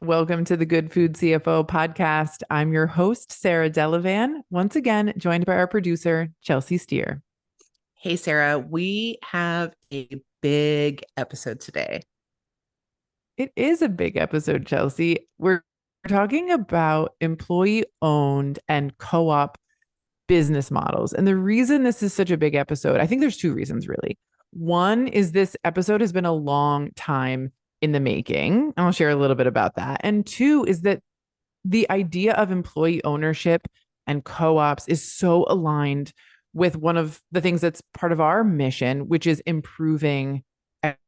Welcome to the Good Food CFO podcast. I'm your host, Sarah Delavan, once again joined by our producer, Chelsea Steer. Hey, Sarah, we have a big episode today. It is a big episode, Chelsea. We're talking about employee owned and co op business models. And the reason this is such a big episode, I think there's two reasons really. One is this episode has been a long time in the making. And I'll share a little bit about that. And two is that the idea of employee ownership and co-ops is so aligned with one of the things that's part of our mission, which is improving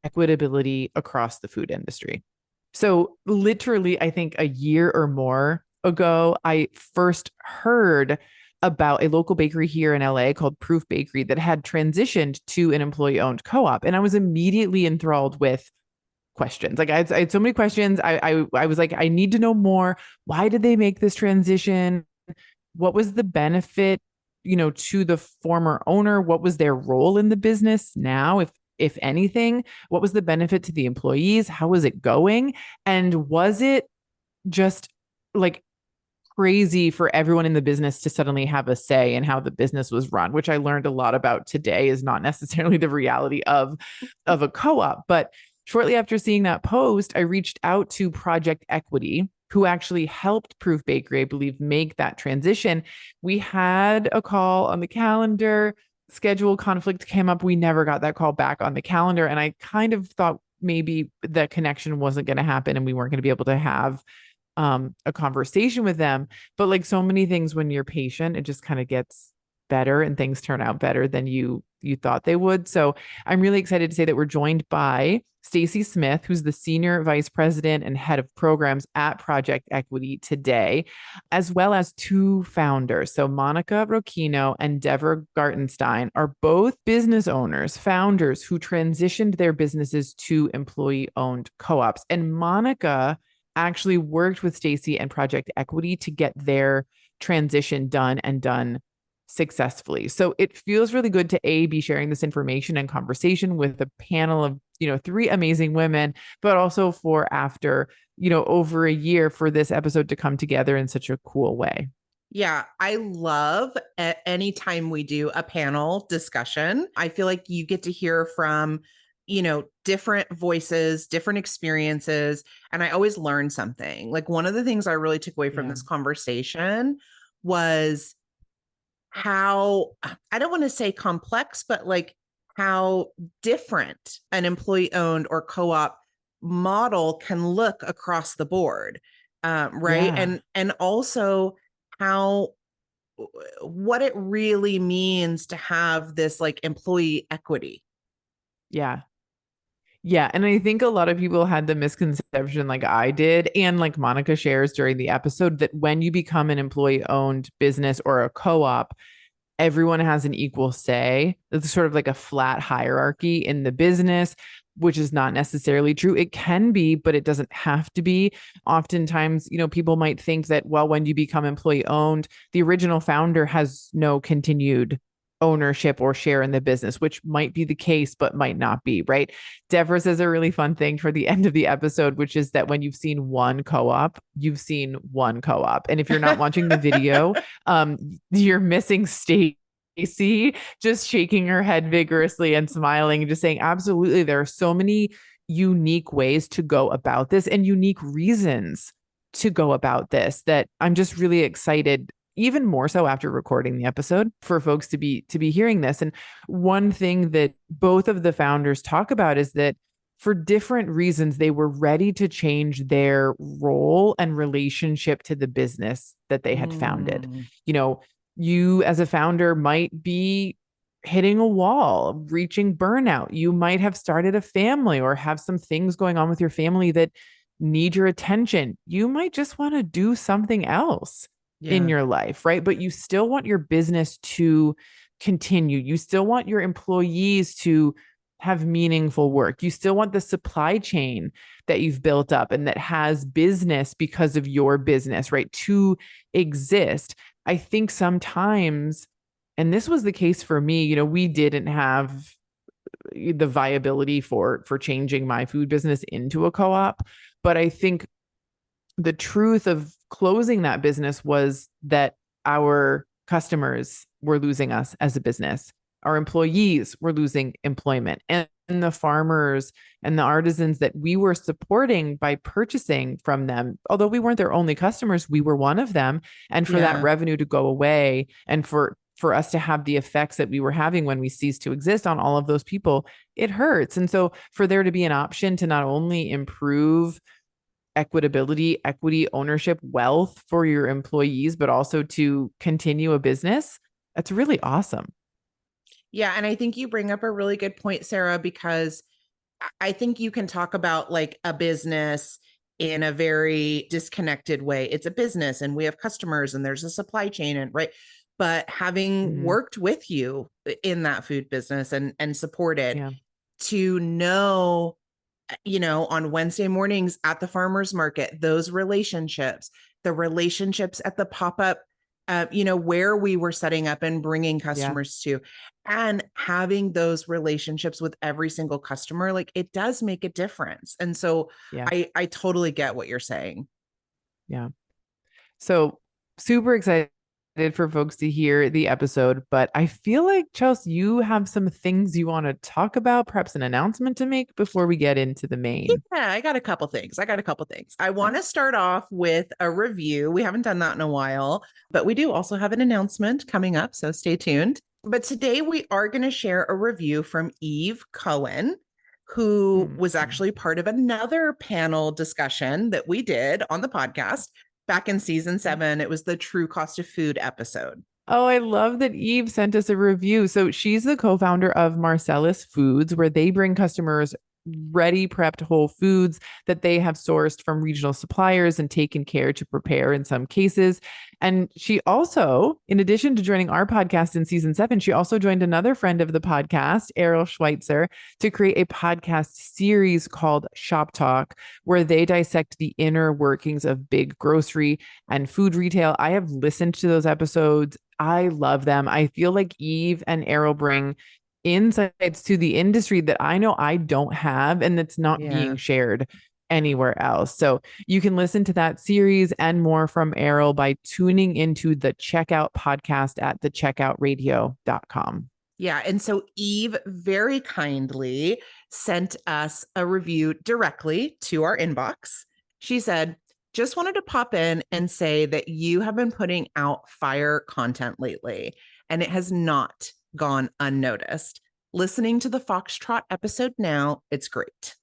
equitability across the food industry. So literally, I think a year or more ago, I first heard about a local bakery here in LA called Proof Bakery that had transitioned to an employee owned co-op. And I was immediately enthralled with questions. Like I had so many questions. I was like, I need to know more. Why did they make this transition? What was the benefit, to the former owner? What was their role in the business now, if anything? What was the benefit to the employees? How was it going? And was it just like crazy for everyone in the business to suddenly have a say in how the business was run, which I learned a lot about today is not necessarily the reality of a co-op. But shortly after seeing that post, I reached out to Project Equity, who actually helped Proof Bakery, I believe, make that transition. We had a call on the calendar, schedule conflict came up. We never got that call back on the calendar. And I kind of thought maybe the connection wasn't going to happen and we weren't going to be able to have a conversation with them. But like so many things, when you're patient, it just kind of gets better and things turn out better than you thought they would. So I'm really excited to say that we're joined by Stacey Smith, who's the Senior Vice President and Head of Programs at Project Equity today, as well as two founders. So Monica Rocchino and Devra Gartenstein are both business owners, founders who transitioned their businesses to employee-owned co-ops. And Monica actually worked with Stacey and Project Equity to get their transition done and done successfully. So it feels really good to be sharing this information and conversation with a panel of, three amazing women, but also for after, over a year for this episode to come together in such a cool way. Yeah, I love anytime we do a panel discussion. I feel like you get to hear from different voices, different experiences. And I always learn something. Like one of the things I really took away from this conversation was how, I don't want to say complex, but like how different an employee owned or co-op model can look across the board. Right. Yeah. And also how, what it really means to have this like employee equity. Yeah. Yeah. And I think a lot of people had the misconception, like I did, and like Monica shares during the episode, that when you become an employee owned business or a co op, everyone has an equal say. It's sort of like a flat hierarchy in the business, which is not necessarily true. It can be, but it doesn't have to be. Oftentimes, people might think that, well, when you become employee owned, the original founder has no continued ownership or share in the business, which might be the case, but might not be, right? Devra says a really fun thing for the end of the episode, which is that when you've seen one co-op, you've seen one co-op. And if you're not watching the video, you're missing Stacey just shaking her head vigorously and smiling and just saying, absolutely, there are so many unique ways to go about this and unique reasons to go about this that I'm just really excited, even more so after recording the episode, for folks to be hearing this. And one thing that both of the founders talk about is that for different reasons, they were ready to change their role and relationship to the business that they had founded. You as a founder might be hitting a wall, reaching burnout. You might have started a family or have some things going on with your family that need your attention. You might just want to do something else in your life, right? But you still want your business to continue. You still want your employees to have meaningful work. You still want the supply chain that you've built up and that has business because of your business, right, to exist. I think sometimes, and this was the case for me, we didn't have the viability for changing my food business into a co-op, but I think the truth of closing that business was that our customers were losing us as a business. Our employees were losing employment, and the farmers and the artisans that we were supporting by purchasing from them, although we weren't their only customers, we were one of them. And for that Yeah. revenue to go away and for us to have the effects that we were having when we ceased to exist on all of those people, it hurts. And so for there to be an option to not only improve equitability, equity, ownership, wealth for your employees, but also to continue a business, that's really awesome. Yeah. And I think you bring up a really good point, Sarah, because I think you can talk about like a business in a very disconnected way. It's a business and we have customers and there's a supply chain and right. But having Mm-hmm. worked with you in that food business and supported Yeah. to know, on Wednesday mornings at the farmers market, those relationships, the relationships at the pop-up, where we were setting up and bringing Yeah. customers to, and having those relationships with every single customer, like it does make a difference. And so Yeah. I totally get what you're saying. Yeah. So super excited for folks to hear the episode, but I feel like Chelsea, you have some things you want to talk about, perhaps an announcement to make before we get into the main. Yeah, I got a couple things. I want to start off with a review. We haven't done that in a while, but we do also have an announcement coming up, so stay tuned. But today we are going to share a review from Eve Cohen, who was Mm-hmm. actually part of another panel discussion that we did on the podcast back in season 7. It was the True Cost of Food episode. Oh, I love that Eve sent us a review. So she's the co-founder of Marcellus Foods, where they bring customers ready prepped whole foods that they have sourced from regional suppliers and taken care to prepare in some cases. And she also, in addition to joining our podcast in season 7, she also joined another friend of the podcast, Errol Schweitzer, to create a podcast series called Shop Talk, where they dissect the inner workings of big grocery and food retail. I have listened to those episodes. I love them. I feel like Eve and Errol bring insights to the industry that I know I don't have and that's not Yeah. being shared anywhere else. So you can listen to that series and more from Errol by tuning into the Checkout podcast at thecheckoutadio.com. Yeah. And so Eve very kindly sent us a review directly to our inbox. She said, just wanted to pop in and say that you have been putting out fire content lately, and it has not gone unnoticed. Listening to the Foxtrot episode now, it's great.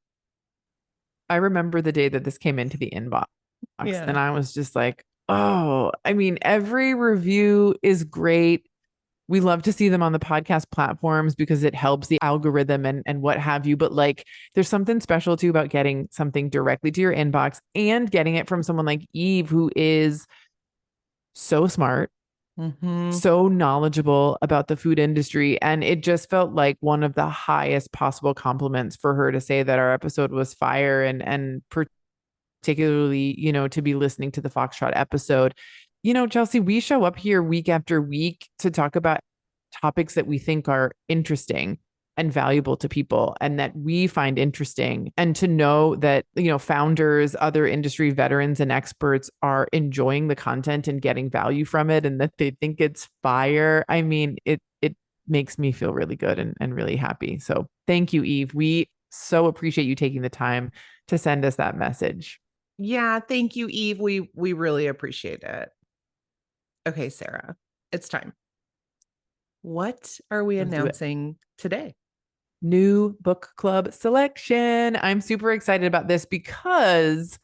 I remember the day that this came into the inbox Yeah. and I was just like, oh, I mean, every review is great. We love to see them on the podcast platforms because it helps the algorithm and what have you. But like, there's something special too about getting something directly to your inbox and getting it from someone like Eve, who is so smart, Mm-hmm. so knowledgeable about the food industry. And it just felt like one of the highest possible compliments for her to say that our episode was fire and particularly, to be listening to the Foxtrot episode. Chelsea, we show up here week after week to talk about topics that we think are interesting and valuable to people and that we find interesting. And to know that, founders, other industry veterans and experts are enjoying the content and getting value from it and that they think it's fire. I mean, it makes me feel really good and really happy. So thank you, Eve. We so appreciate you taking the time to send us that message. Yeah, thank you, Eve. We really appreciate it. Okay, Sarah, it's time. What are we Let's do it. announcing today? New book club selection. I'm super excited about this because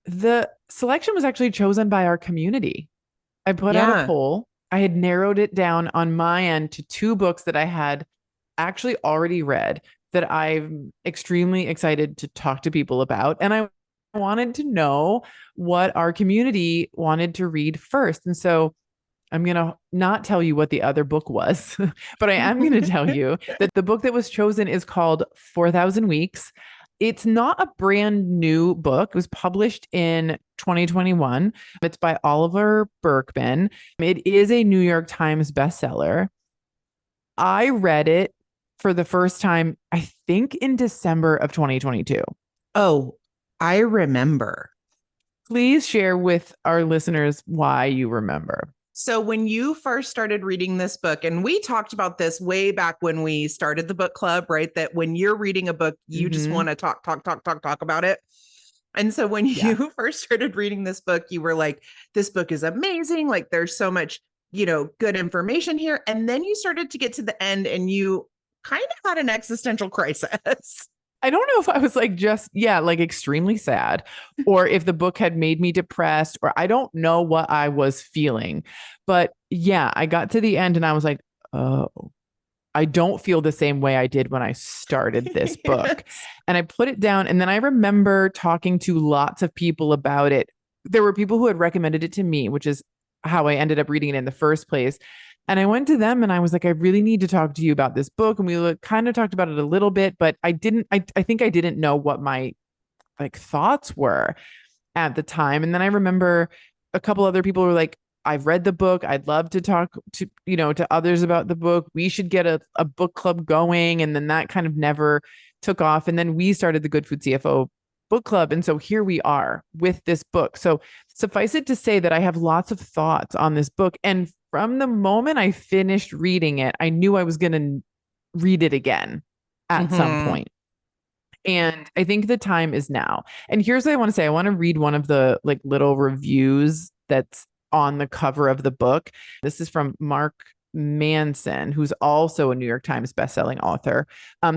the selection was actually chosen by our community. I put out a Yeah. poll. I had narrowed it down on my end to 2 books that I had actually already read that I'm extremely excited to talk to people about. And I wanted to know what our community wanted to read first. And so I'm going to not tell you what the other book was, but I am going to tell you that the book that was chosen is called 4,000 Weeks. It's not a brand new book. It was published in 2021. It's by Oliver Berkman. It is a New York Times bestseller. I read it for the first time, I think in December of 2022. Oh, I remember. Please share with our listeners why you remember. So when you first started reading this book, and we talked about this way back when we started the book club, right? That when you're reading a book, you just want to talk about it. And so when Yeah. you first started reading this book, you were like, this book is amazing. Like there's so much, good information here. And then you started to get to the end and you kind of had an existential crisis. I don't know if I was like like extremely sad or if the book had made me depressed or I don't know what I was feeling. But yeah, I got to the end and I was like, oh, I don't feel the same way I did when I started this book. Yes. And I put it down. And then I remember talking to lots of people about it. There were people who had recommended it to me, which is how I ended up reading it in the first place. And I went to them and I was like, I really need to talk to you about this book. And we kind of talked about it a little bit, but I think I didn't know what my like thoughts were at the time. And then I remember a couple other people were like, I've read the book. I'd love to talk to others about the book. We should get a book club going. And then that kind of never took off. And then we started the Good Food CFO book club. And so here we are with this book. So suffice it to say that I have lots of thoughts on this book. And from the moment I finished reading it, I knew I was going to read it again at some point. And I think the time is now. And here's what I want to say. I want to read one of the like little reviews that's on the cover of the book. This is from Mark Manson, who's also a New York Times bestselling author.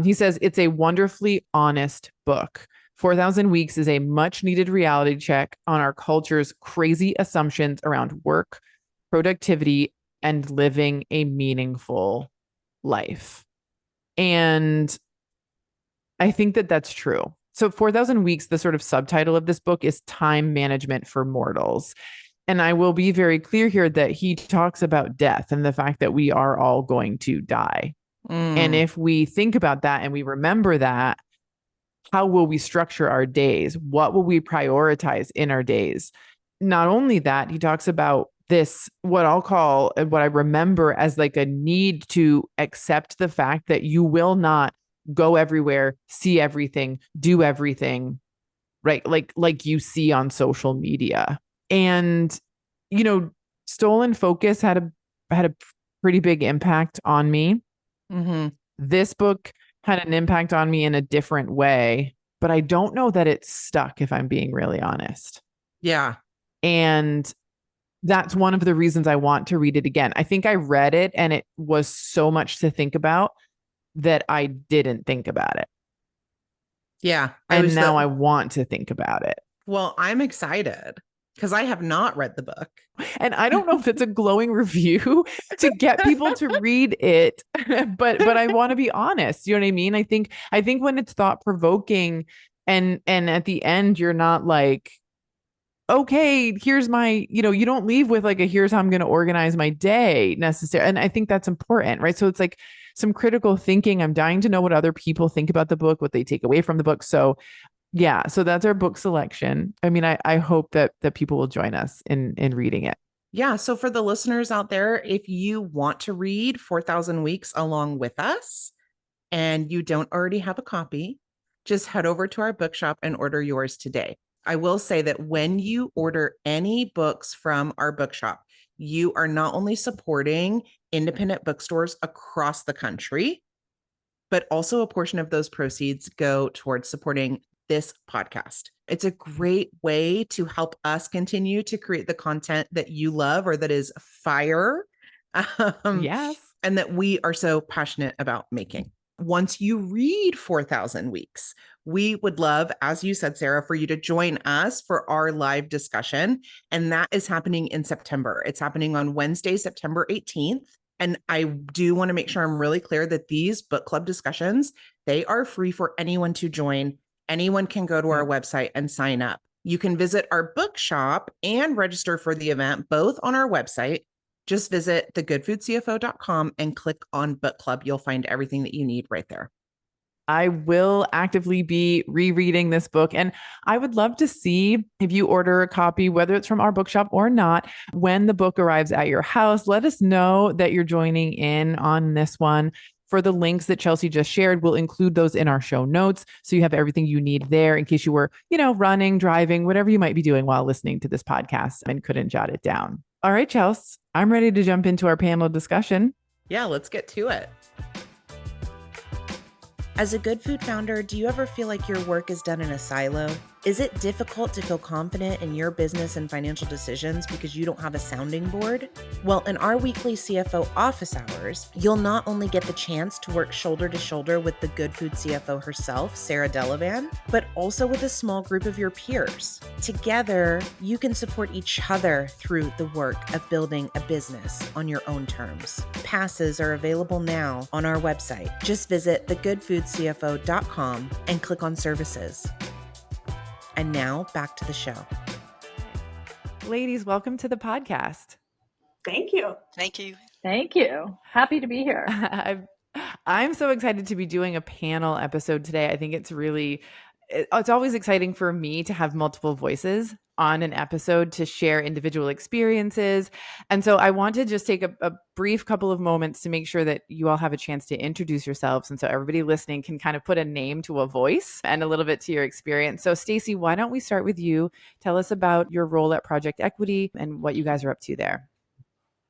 He says, it's a wonderfully honest book. 4,000 Weeks is a much needed reality check on our culture's crazy assumptions around work, productivity, and living a meaningful life. And I think that that's true. So 4,000 Weeks, the sort of subtitle of this book is Time Management for Mortals. And I will be very clear here that he talks about death and the fact that we are all going to die. And if we think about that and we remember that, how will we structure our days? What will we prioritize in our days? Not only that, he talks about this, what I'll call, what I remember as like a need to accept the fact that you will not go everywhere, see everything, do everything, right? Like you see on social media. And, stolen focus had a pretty big impact on me. This book had an impact on me in a different way, but I don't know that it stuck, if I'm being really honest. Yeah. And that's one of the reasons I want to read it again. I think I read it and it was so much to think about that I didn't think about it. Yeah. I want to think about it. Well, I'm excited because I have not read the book. And I don't know if it's a glowing review to get people to read it, but I want to be honest. You know what I mean? I think when it's thought provoking and at the end you're not like, okay, here's my, you don't leave with like here's how I'm going to organize my day necessarily. And I think that's important, right? So it's like some critical thinking. I'm dying to know what other people think about the book, what they take away from the book. So yeah, so that's our book selection. I mean, I hope that people will join us in reading it. Yeah. So for the listeners out there, if you want to read 4,000 Weeks along with us and you don't already have a copy, just head over to our bookshop and order yours today. I will say that when you order any books from our bookshop, you are not only supporting independent bookstores across the country, but also a portion of those proceeds go towards supporting this podcast. It's a great way to help us continue to create the content that you love or that is fire. Yes. And that we are so passionate about making. Once you read 4,000 Weeks, we would love, as you said, Sarah, for you to join us for our live discussion. And that is happening in September. It's happening on Wednesday, September 18th. And I do want to make sure I'm really clear that these book club discussions, they are free for anyone to join. Anyone can go to our website and sign up. You can visit our bookshop and register for the event, both on our website. Just visit thegoodfoodcfo.com and click on book club. You'll find everything that you need right there. I will actively be rereading this book. And I would love to see if you order a copy, whether it's from our bookshop or not, when the book arrives at your house. Let us know that you're joining in on this one. for the links that Chelsea just shared. We'll include those in our show notes. So you have everything you need there in case you were, running, driving, whatever you might be doing while listening to this podcast and couldn't jot it down. All right, Chelsea, I'm ready to jump into our panel discussion. Yeah, let's get to it. As a good food founder, do you ever feel like your work is done in a silo? Is it difficult to feel confident in your business and financial decisions because you don't have a sounding board? Well, in our weekly CFO office hours, you'll not only get the chance to work shoulder to shoulder with the Good Food CFO herself, Sarah Delavan, but also with a small group of your peers. Together, you can support each other through the work of building a business on your own terms. Passes are available now on our website. Just visit thegoodfoodcfo.com and click on services. And now back to the show. Ladies, welcome to the podcast. Thank you. Thank you. Thank you. Happy to be here. I'm so excited to be doing a panel episode today. I think it's always exciting for me to have multiple voices on an episode to share individual experiences. And so I want to just take a brief couple of moments to make sure that you all have a chance to introduce yourselves. And so everybody listening can kind of put a name to a voice and a little bit to your experience. So Stacey, why don't we start with you? Tell us about your role at Project Equity and what you guys are up to there.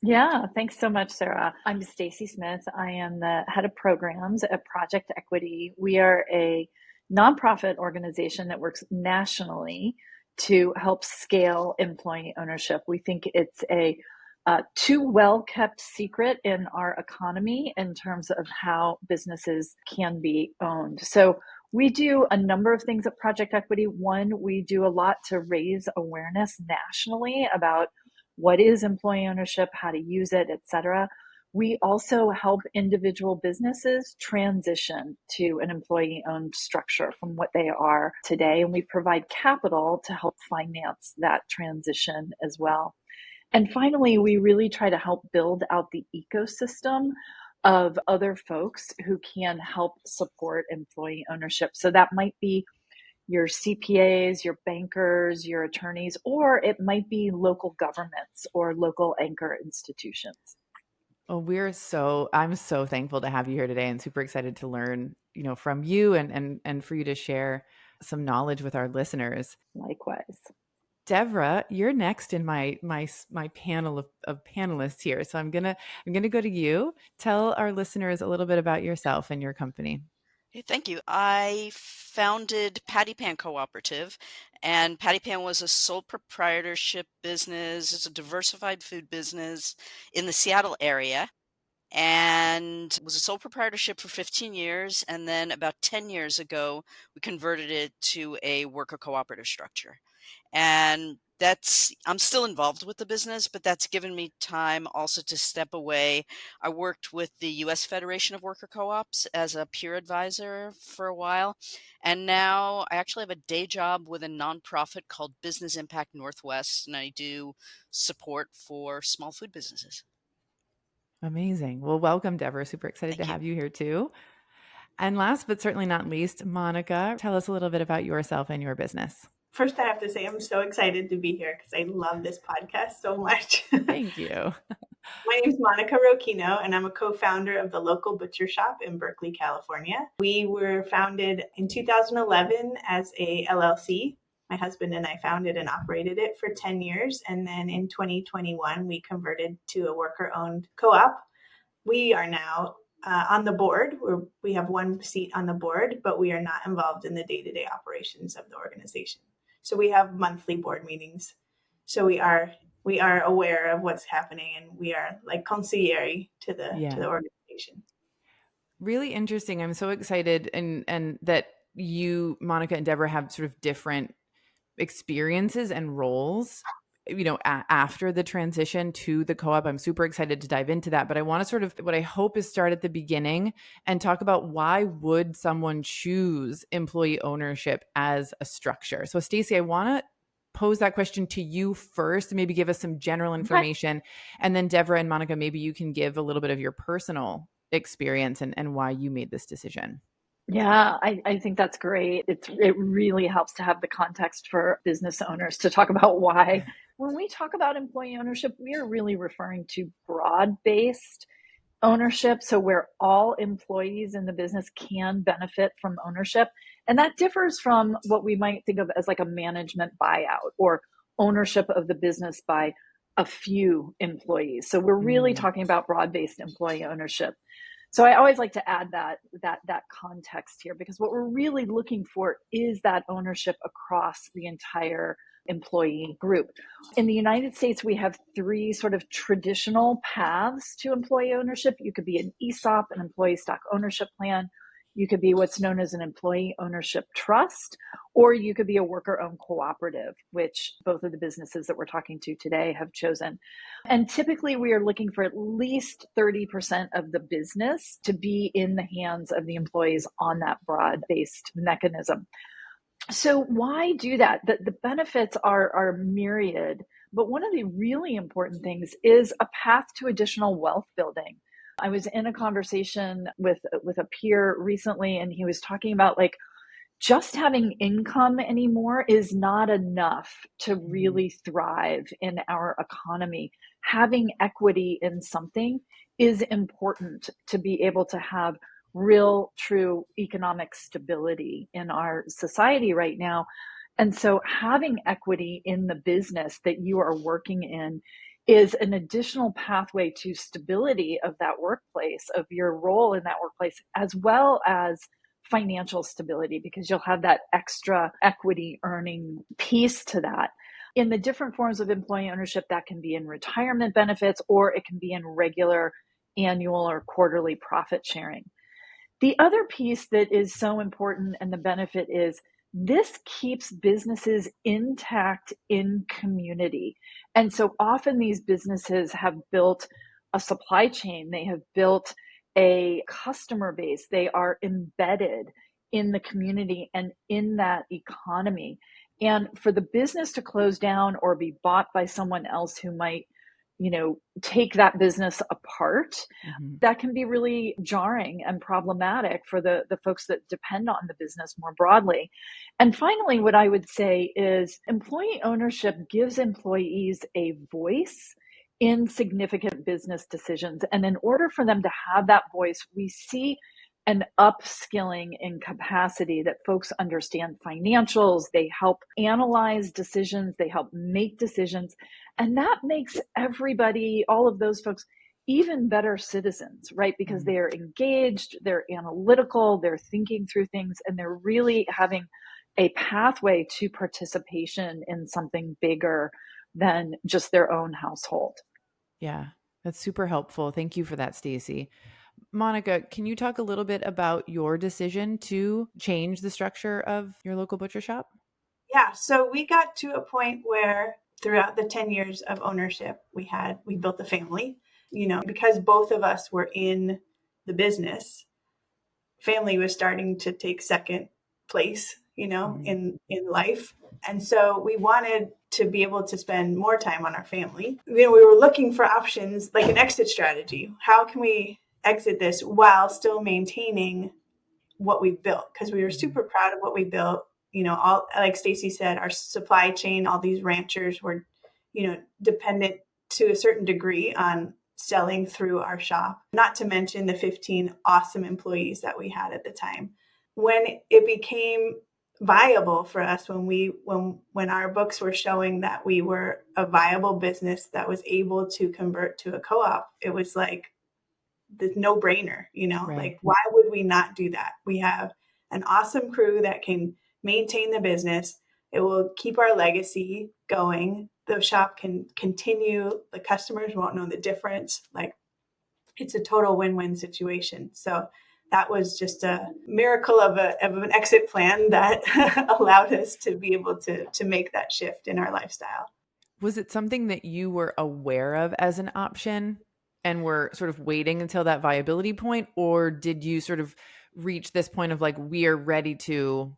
Yeah, thanks so much, Sarah. I'm Stacey Smith. I am the head of programs at Project Equity. We are a nonprofit organization that works nationally to help scale employee ownership. We think it's a too well-kept secret in our economy in terms of how businesses can be owned. So we do a number of things at Project Equity. One, we do a lot to raise awareness nationally about what is employee ownership, how to use it, et cetera. We also help individual businesses transition to an employee-owned structure from what they are today, and we provide capital to help finance that transition as well. And finally, we really try to help build out the ecosystem of other folks who can help support employee ownership. So that might be your CPAs, your bankers, your attorneys, or it might be local governments or local anchor institutions. Oh, I'm so thankful to have you here today and super excited to learn, from you and for you to share some knowledge with our listeners. Likewise. Devra, you're next in my panel of panelists here. So I'm gonna go to you. Tell our listeners a little bit about yourself and your company. Hey, thank you. I founded Patty Pan Cooperative, and Patty Pan was a sole proprietorship business. It's a diversified food business in the Seattle area, and was a sole proprietorship for 15 years. And then about 10 years ago, we converted it to a worker cooperative structure. And I'm still involved with the business, but that's given me time also to step away. I worked with the U.S. Federation of Worker Co-ops as a peer advisor for a while. And now I actually have a day job with a nonprofit called Business Impact Northwest, and I do support for small food businesses. Amazing. Well, welcome, Devra. Super excited to have you here too. And last but certainly not least, Monica, tell us a little bit about yourself and your business. First, I have to say I'm so excited to be here because I love this podcast so much. Thank you. My name is Monica Rocchino, and I'm a co-founder of the local butcher shop in Berkeley, California. We were founded in 2011 as a LLC. My husband and I founded and operated it for 10 years. And then in 2021, we converted to a worker-owned co-op. We are now on the board. We have one seat on the board, but we are not involved in the day-to-day operations of the organization. So we have monthly board meetings. So we are aware of what's happening, and we are like consigliere to the organization. Really interesting. I'm so excited and that you, Monica and Devra, have sort of different experiences and roles, after the transition to the co-op. I'm super excited to dive into that, but I want to sort of, what I hope is start at the beginning and talk about why would someone choose employee ownership as a structure. So Stacey, I want to pose that question to you first, maybe give us some general information. Okay. And then Devra and Monica, maybe you can give a little bit of your personal experience and why you made this decision. Yeah, I think that's great. It really helps to have the context for business owners to talk about why. When we talk about employee ownership, we are really referring to broad-based ownership, so where all employees in the business can benefit from ownership. And that differs from what we might think of as like a management buyout or ownership of the business by a few employees. So we're really talking about broad-based employee ownership. So I always like to add that context here, because what we're really looking for is that ownership across the entire employee group. In the United States, we have three sort of traditional paths to employee ownership. You could be an ESOP, an employee stock ownership plan. You could be what's known as an employee ownership trust, or you could be a worker-owned cooperative, which both of the businesses that we're talking to today have chosen. And typically we are looking for at least 30% of the business to be in the hands of the employees on that broad-based mechanism. So why do that? The benefits are myriad, but one of the really important things is a path to additional wealth building. I was in a conversation with a peer recently, and he was talking about like just having income anymore is not enough to really thrive in our economy. Having equity in something is important to be able to have real, true economic stability in our society right now. And so having equity in the business that you are working in is an additional pathway to stability of that workplace, of your role in that workplace, as well as financial stability, because you'll have that extra equity earning piece to that. In the different forms of employee ownership, that can be in retirement benefits, or it can be in regular annual or quarterly profit sharing. The other piece that is so important, and the benefit is, this keeps businesses intact in community. And so often these businesses have built a supply chain, they have built a customer base, they are embedded in the community and in that economy. And for the business to close down or be bought by someone else who might, take that business apart, that can be really jarring and problematic for the folks that depend on the business more broadly. And finally, what I would say is employee ownership gives employees a voice in significant business decisions. And in order for them to have that voice, we see an upskilling in capacity, that folks understand financials, they help analyze decisions, they help make decisions. And that makes everybody, all of those folks, even better citizens, right? Because they are engaged, they're analytical, they're thinking through things, and they're really having a pathway to participation in something bigger than just their own household. Yeah, that's super helpful. Thank you for that, Stacey. Monica, can you talk a little bit about your decision to change the structure of your local butcher shop? Yeah, so we got to a point where throughout the 10 years of ownership, we built a family, because both of us were in the business. Family was starting to take second place, in life. And so we wanted to be able to spend more time on our family. We were looking for options, like an exit strategy. How can we exit this while still maintaining what we built? Because we were super proud of what we built. All, like Stacey said, our supply chain, all these ranchers were, dependent to a certain degree on selling through our shop, not to mention the 15 awesome employees that we had at the time. When it became viable for us, when our books were showing that we were a viable business that was able to convert to a co-op, it was like the no-brainer, Right. Like, why would we not do that? We have an awesome crew that can maintain the business. It will keep our legacy going. The shop can continue. The customers won't know the difference. Like, it's a total win-win situation. So that was just a miracle of an exit plan that allowed us to be able to make that shift in our lifestyle. Was it something that you were aware of as an option and were sort of waiting until that viability point? Or did you sort of reach this point of like, we are ready to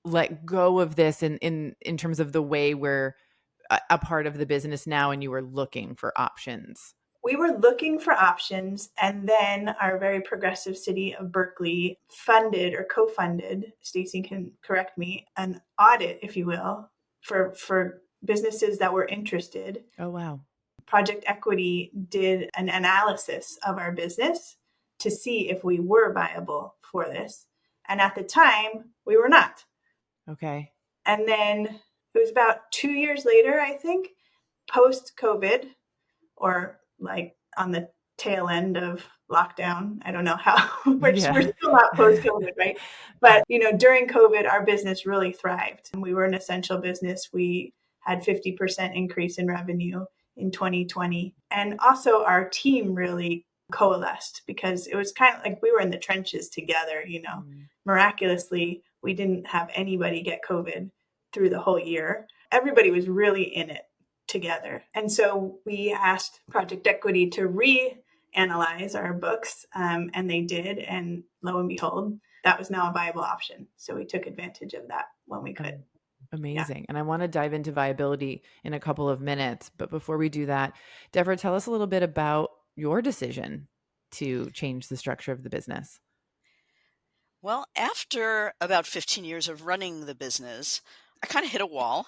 let go of this in terms of the way we're a part of the business now, and you were looking for options? We were looking for options, and then our very progressive city of Berkeley funded or co-funded, Stacey can correct me, an audit, if you will, for businesses that were interested. Oh, wow. Project Equity did an analysis of our business to see if we were viable for this. And at the time, we were not. Okay. And then it was about 2 years later, I think, post-COVID, or like on the tail end of lockdown. I don't know how, we're still not post-COVID, right? But, during COVID, our business really thrived. And we were an essential business. We had 50% increase in revenue in 2020. And also our team really coalesced, because it was kind of like we were in the trenches together, Miraculously, we didn't have anybody get COVID through the whole year. Everybody was really in it together. And so we asked Project Equity to reanalyze our books, and they did. And lo and behold, that was now a viable option. So we took advantage of that when we could. Amazing. Yeah. And I want to dive into viability in a couple of minutes. But before we do that, Devra, tell us a little bit about your decision to change the structure of the business. Well, after about 15 years of running the business, I kind of hit a wall,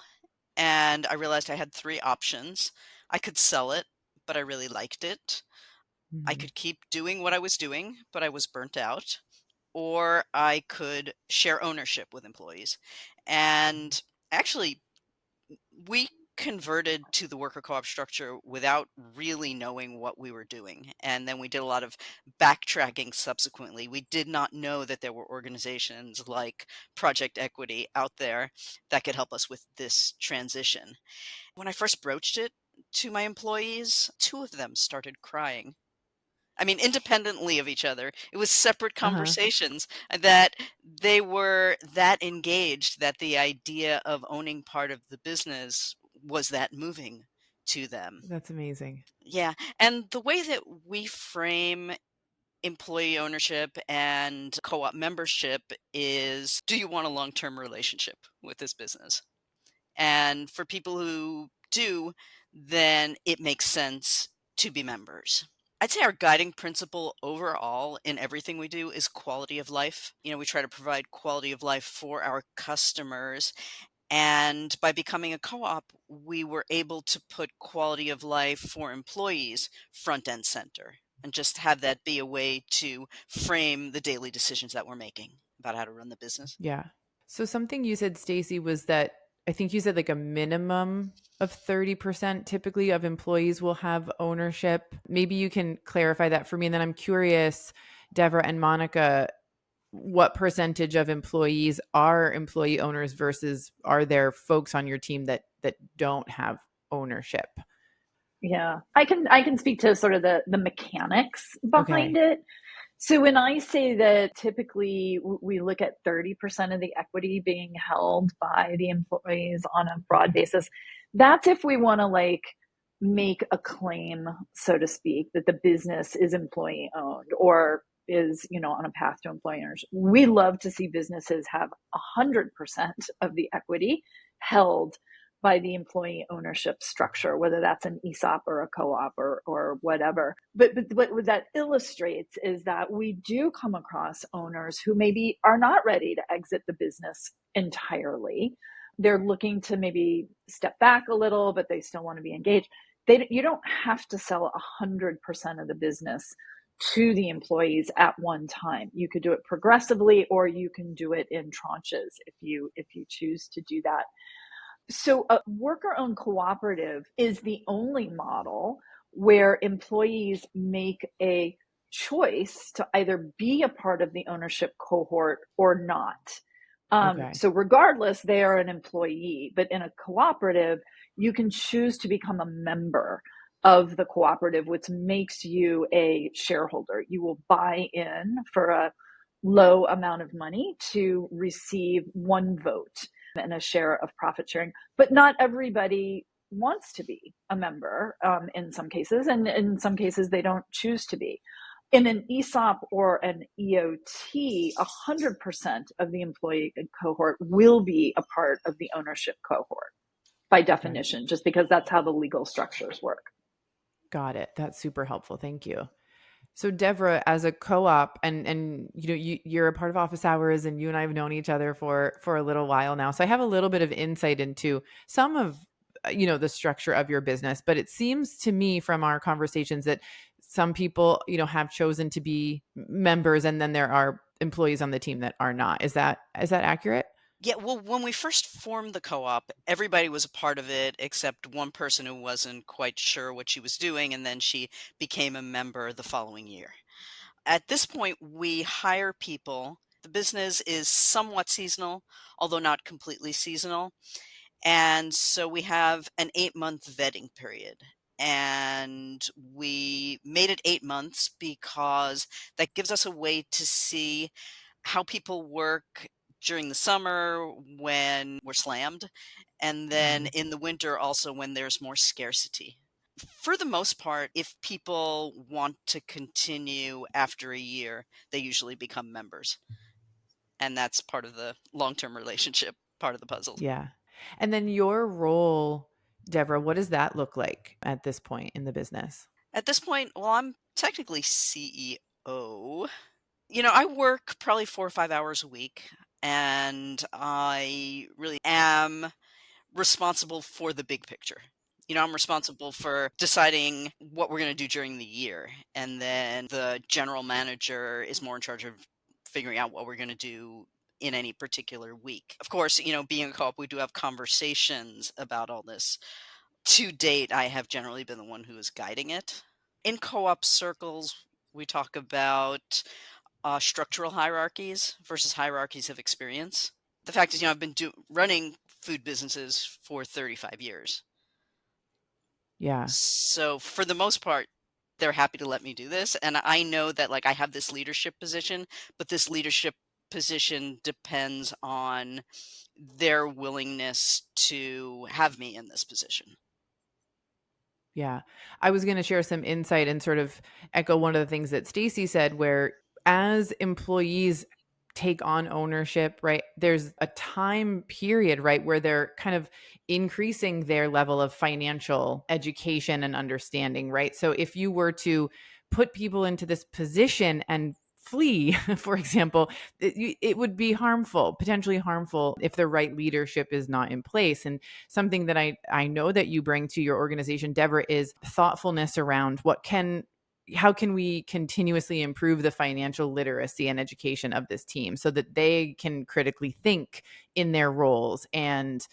and I realized I had three options. I could sell it, but I really liked it. I could keep doing what I was doing, but I was burnt out. Or I could share ownership with employees. And actually, we converted to the worker co-op structure without really knowing what we were doing. And then we did a lot of backtracking subsequently. We did not know that there were organizations like Project Equity out there that could help us with this transition. When I first broached it to my employees, two of them started crying. I mean, independently of each other. It was separate conversations that they were that engaged that the idea of owning part of the business was that moving to them. That's amazing. Yeah. And the way that we frame employee ownership and co-op membership is, do you want a long-term relationship with this business? And for people who do, then it makes sense to be members. I'd say our guiding principle overall in everything we do is quality of life. We try to provide quality of life for our customers. And by becoming a co-op, we were able to put quality of life for employees front and center, and just have that be a way to frame the daily decisions that we're making about how to run the business. Yeah. So something you said, Stacey, was that I think you said like a minimum of 30% typically of employees will have ownership. Maybe you can clarify that for me. And then I'm curious, Devra and Monica, what percentage of employees are employee owners versus are there folks on your team that don't have ownership? Yeah, I can speak to sort of the mechanics behind it. So when I say that typically we look at 30% of the equity being held by the employees on a broad basis, that's if we want to make a claim, so to speak, that the business is employee owned or is, on a path to employee ownership. We love to see businesses have 100% of the equity held by the employee ownership structure, whether that's an ESOP or a co-op or whatever. But what that illustrates is that we do come across owners who maybe are not ready to exit the business entirely. They're looking to maybe step back a little, but they still want to be engaged. You don't have to sell 100% of the business to the employees at one time. You could do it progressively, or you can do it in tranches if you choose to do that. So a worker-owned cooperative is the only model where employees make a choice to either be a part of the ownership cohort or not. So regardless, they are an employee, but in a cooperative, you can choose to become a member of the cooperative, which makes you a shareholder. You will buy in for a low amount of money to receive one vote and a share of profit sharing. But not everybody wants to be a member in some cases, and in some cases they don't choose to be. In an ESOP or an EOT, 100% of the employee cohort will be a part of the ownership cohort by definition, just because that's how the legal structures work. Got it. That's super helpful. Thank you. So Devra, as a co-op, and you're a part of Office Hours, and you and I have known each other for a little while now. So I have a little bit of insight into some of the structure of your business. But it seems to me from our conversations that some people, have chosen to be members, and then there are employees on the team that are not. Is that accurate? Yeah, well, when we first formed the co-op, everybody was a part of it except one person who wasn't quite sure what she was doing, and then she became a member the following year. At this point, we hire people. The business is somewhat seasonal, although not completely seasonal. And so we have an 8-month vetting period. And we made it 8 months because that gives us a way to see how people work during the summer when we're slammed, and then in the winter also when there's more scarcity. For the most part, if people want to continue after a year, they usually become members. And that's part of the long-term relationship, part of the puzzle. Yeah. And then your role, Devra, what does that look like at this point in the business? At this point, well, I'm technically CEO. I work probably 4 or 5 hours a week, and I really am responsible for the big picture. I'm responsible for deciding what we're going to do during the year. And then the general manager is more in charge of figuring out what we're going to do in any particular week. Of course, being a co-op, we do have conversations about all this. To date, I have generally been the one who is guiding it. In co-op circles, we talk about structural hierarchies versus hierarchies of experience. The fact is, I've been running food businesses for 35 years. Yeah. So for the most part, they're happy to let me do this. And I know that I have this leadership position, but this leadership position depends on their willingness to have me in this position. Yeah. I was going to share some insight and sort of echo one of the things that Stacey said, where as employees take on ownership, right, there's a time period, right, where they're kind of increasing their level of financial education and understanding, right? So if you were to put people into this position and flee, for example, it would be harmful, potentially harmful, if the right leadership is not in place. And something that I know that you bring to your organization, Devra, is thoughtfulness around how can we continuously improve the financial literacy and education of this team so that they can critically think in their roles and,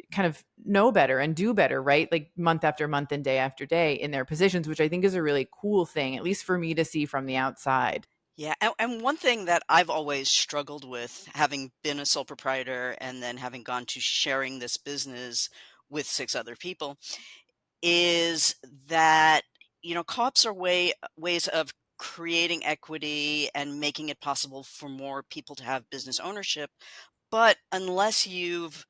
kind of know better and do better, right? Like month after month and day after day in their positions, which I think is a really cool thing, at least for me to see from the outside. Yeah, and one thing that I've always struggled with, having been a sole proprietor and then having gone to sharing this business with 6 other people, is that, co-ops are ways of creating equity and making it possible for more people to have business ownership. But unless you've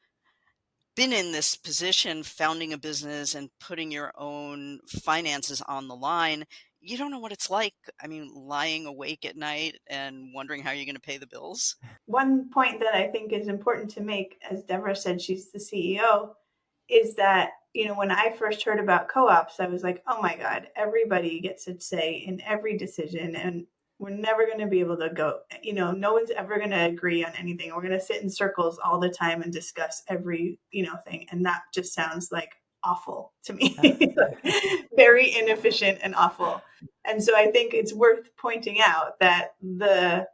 been in this position, founding a business and putting your own finances on the line, you don't know what it's like. I mean, lying awake at night and wondering how you're going to pay the bills. One point that I think is important to make, as Devra said, she's the CEO, is that, when I first heard about co-ops, I was like, oh my God, everybody gets a say in every decision, and we're never going to be able to go, no one's ever going to agree on anything. We're going to sit in circles all the time and discuss every, thing. And that just sounds like awful to me, like, very inefficient and awful. And so I think it's worth pointing out that the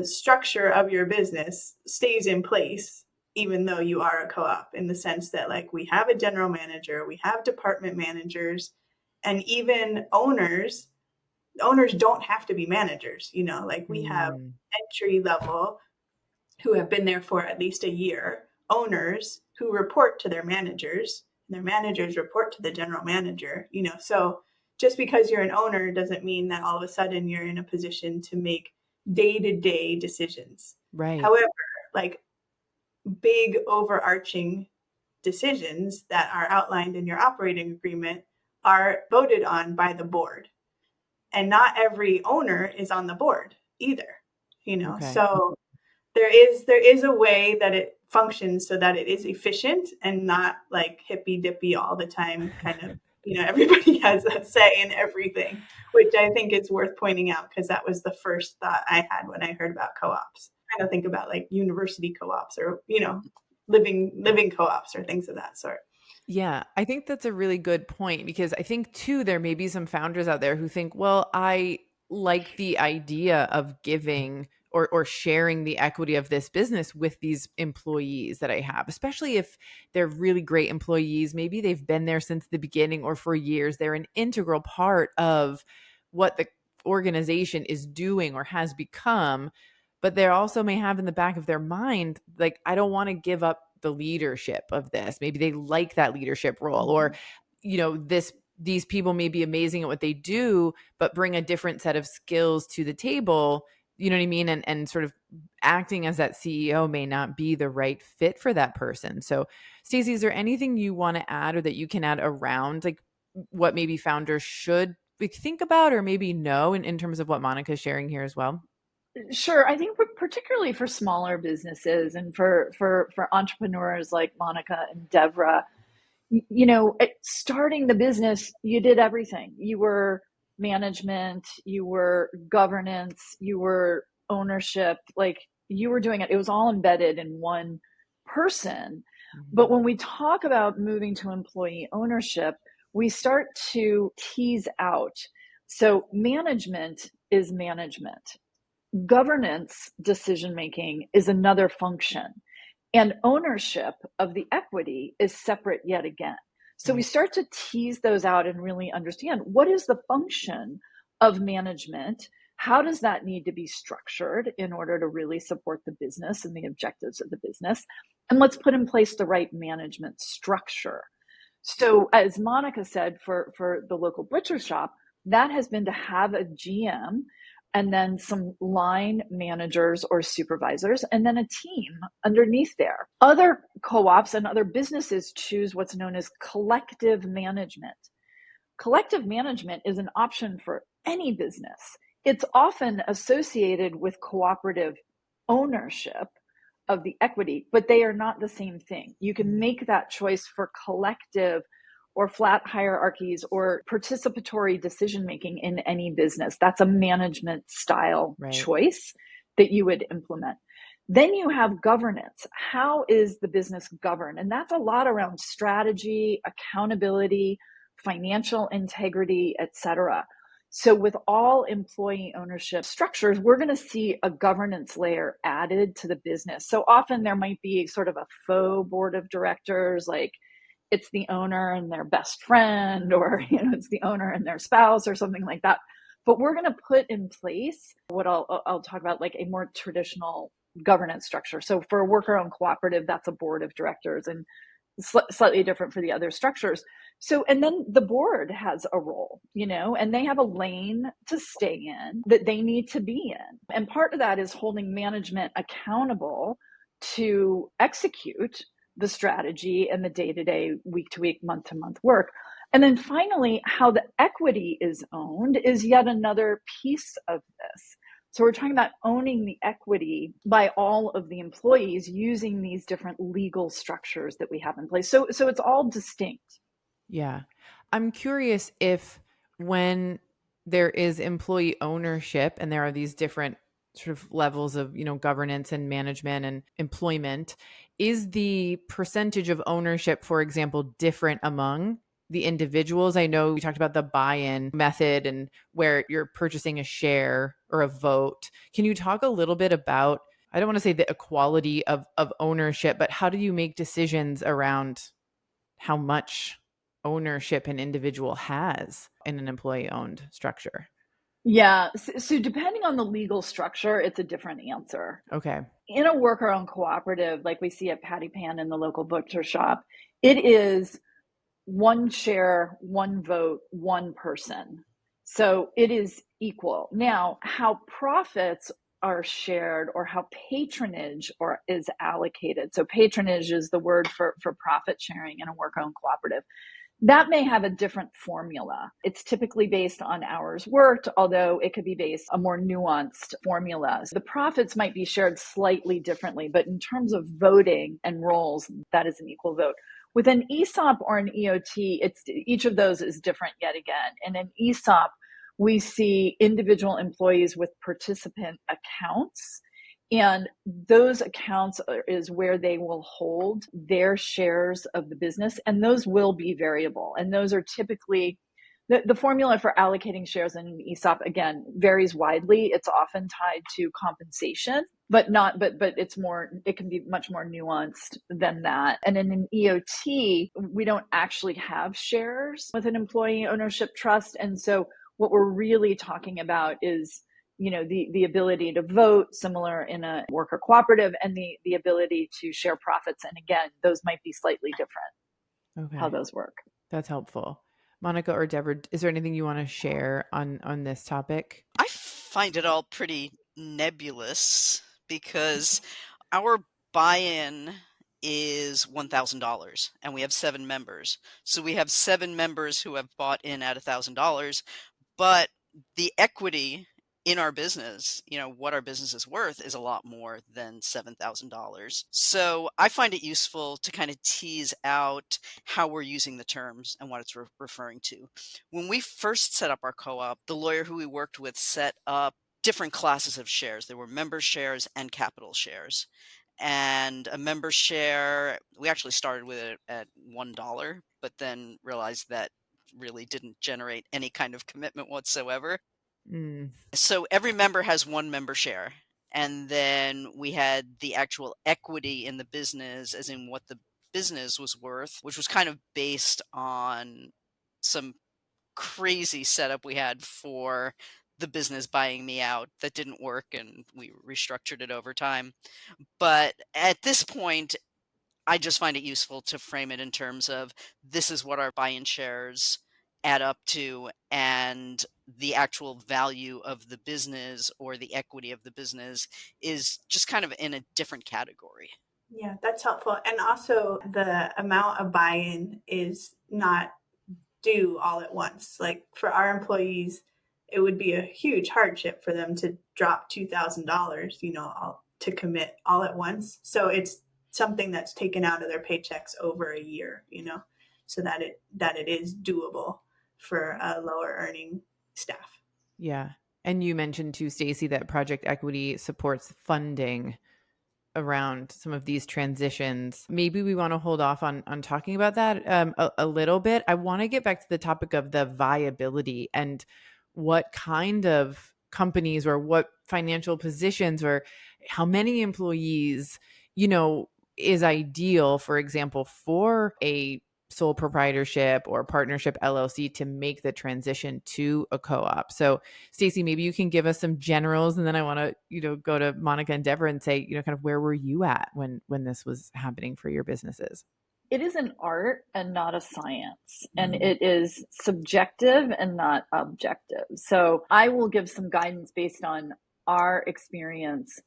structure of your business stays in place even though you are a co-op, in the sense that we have a general manager, we have department managers, and even owners don't have to be managers. We have entry level who have been there for at least a year, owners who report to their managers, and their managers report to the general manager. So just because you're an owner doesn't mean that all of a sudden you're in a position to make day-to-day decisions. Right. However, big overarching decisions that are outlined in your operating agreement are voted on by the board. And not every owner is on the board either, Okay. So there is a way that it functions so that it is efficient and not hippy dippy all the time, kind of, everybody has a say in everything, which I think is worth pointing out, because that was the first thought I had when I heard about co-ops. I don't think about university co-ops or, living co-ops or things of that sort. Yeah, I think that's a really good point, because I think too, there may be some founders out there who think, well, I like the idea of giving or sharing the equity of this business with these employees that I have, especially if they're really great employees. Maybe they've been there since the beginning or for years. They're an integral part of what the organization is doing or has become. But they also may have in the back of their mind, like, I don't want to give up the leadership of this. Maybe they like that leadership role, or, these people may be amazing at what they do, but bring a different set of skills to the table. You know what I mean? And sort of acting as that CEO may not be the right fit for that person. So, Stacey, is there anything you want to add or that you can add around, like, what maybe founders should think about or maybe know in terms of what Monica's sharing here as well? Sure. I think particularly for smaller businesses and for entrepreneurs like Monica and Devra, starting the business, you did everything. You were management, you were governance, you were ownership, like you were doing it. It was all embedded in one person. But when we talk about moving to employee ownership, we start to tease out. So management is management. Governance decision making is another function, and ownership of the equity is separate yet again. So we start to tease those out and really understand, what is the function of management? How does that need to be structured in order to really support the business and the objectives of the business? And let's put in place the right management structure. So as Monica said, for the local butcher shop, that has been to have a GM and then some line managers or supervisors, and then a team underneath there. Other co-ops and other businesses choose what's known as collective management. Collective management is an option for any business. It's often associated with cooperative ownership of the equity, but they are not the same thing. You can make that choice for collective or flat hierarchies or participatory decision-making in any business. That's a management style choice that you would implement. Then you have governance. How is the business governed? And that's a lot around strategy, accountability, financial integrity, etc. So with all employee ownership structures, we're going to see a governance layer added to the business. So often there might be sort of a faux board of directors, like it's the owner and their best friend, or it's the owner and their spouse or something like that. But we're going to put in place what I'll talk about, like a more traditional governance structure. So for a worker-owned cooperative, that's a board of directors, and slightly different for the other structures. So, and then the board has a role, and they have a lane to stay in that they need to be in. And part of that is holding management accountable to execute the strategy and the day-to-day, week-to-week, month-to-month work. And then finally, how the equity is owned is yet another piece of this. So we're talking about owning the equity by all of the employees using these different legal structures that we have in place. So it's all distinct. Yeah. I'm curious if, when there is employee ownership and there are these different sort of levels of, governance and management and employment, is the percentage of ownership, for example, different among the individuals? I know we talked about the buy-in method and where you're purchasing a share or a vote. Can you talk a little bit about, I don't want to say the equality of ownership, but how do you make decisions around how much ownership an individual has in an employee-owned structure? Yeah. So depending on the legal structure, it's a different answer. Okay. In a worker-owned cooperative, like we see at Patty Pan in the local butcher shop, it is one share, one vote, one person. So it is equal. Now, how profits are shared or how patronage is allocated. So patronage is the word for profit sharing in a worker-owned cooperative. That may have a different formula. It's typically based on hours worked, although it could be based on a more nuanced formula. So the profits might be shared slightly differently, but in terms of voting and roles, that is an equal vote. With an ESOP or an EOT, each of those is different yet again. In an ESOP, we see individual employees with participant accounts And those accounts is where they will hold their shares of the business, and those will be variable. And those are typically the formula for allocating shares in an ESOP, again, varies widely. It's often tied to compensation, but it's more, it can be much more nuanced than that. And in an EOT, we don't actually have shares with an employee ownership trust. And so what we're really talking about is, the ability to vote, similar in a worker cooperative, and the ability to share profits. And again, those might be slightly different, how those work. That's helpful. Monica or Devra, is there anything you want to share on this topic? I find it all pretty nebulous because our buy-in is $1,000 and we have 7 members. So we have 7 members who have bought in at $1,000, but the equity in our business, what our business is worth, is a lot more than $7,000. So I find it useful to kind of tease out how we're using the terms and what it's referring to. When we first set up our co-op, the lawyer who we worked with set up different classes of shares. There were member shares and capital shares. And a member share, we actually started with it at $1, but then realized that really didn't generate any kind of commitment whatsoever. So every member has 1 member share. And then we had the actual equity in the business, as in what the business was worth, which was kind of based on some crazy setup we had for the business buying me out that didn't work, and we restructured it over time. But at this point, I just find it useful to frame it in terms of this is what our buy-in shares add up to, and the actual value of the business or the equity of the business is just kind of in a different category. Yeah, that's helpful. And also the amount of buy-in is not due all at once. Like for our employees, it would be a huge hardship for them to drop $2,000, to commit all at once. So it's something that's taken out of their paychecks over a year, so that it is doable for a lower earning staff. Yeah. And you mentioned too, Stacey, that Project Equity supports funding around some of these transitions. Maybe we want to hold off on talking about that a little bit. I want to get back to the topic of the viability and what kind of companies or what financial positions or how many employees, is ideal, for example, for a sole proprietorship or partnership LLC to make the transition to a co-op. So Stacey, maybe you can give us some generals, and then I want to, go to Monica and Devra and say, kind of where were you at when this was happening for your businesses? It is an art and not a science, and it is subjective and not objective. So I will give some guidance based on our experience,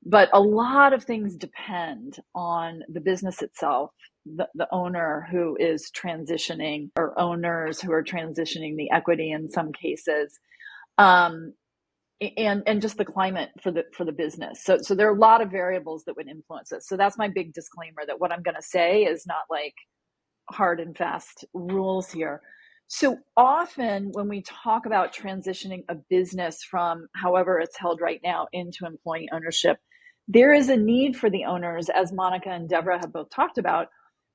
but a lot of things depend on the business itself, the owner who is transitioning, or owners who are transitioning the equity in some cases, and just the climate for the business. So there are a lot of variables that would influence it. So that's my big disclaimer, that what I'm going to say is not like hard and fast rules here. So often when we talk about transitioning a business from however it's held right now into employee ownership, there is a need for the owners, as Monica and Devra have both talked about,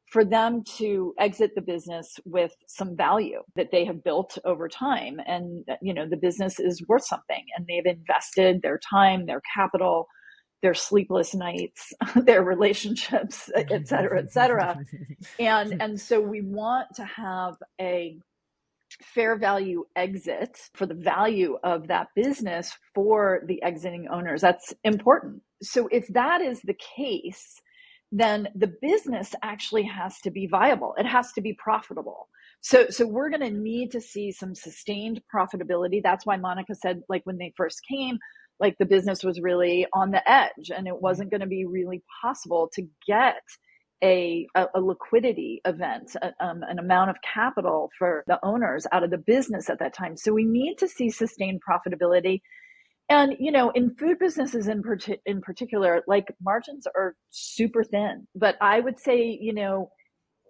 for them to exit the business with some value that they have built over time. And, the business is worth something, and they've invested their time, their capital, their sleepless nights, their relationships, et cetera, et cetera. And so we want to have a fair value exit for the value of that business for the exiting owners. That's important. So if that is the case, then the business actually has to be viable. It has to be profitable. So we're going to need to see some sustained profitability. That's why Monica said, like, when they first came, like, the business was really on the edge, and it wasn't going to be really possible to get a liquidity event, an amount of capital for the owners out of the business at that time. So we need to see sustained profitability. And, in food businesses in particular, like, margins are super thin. But I would say,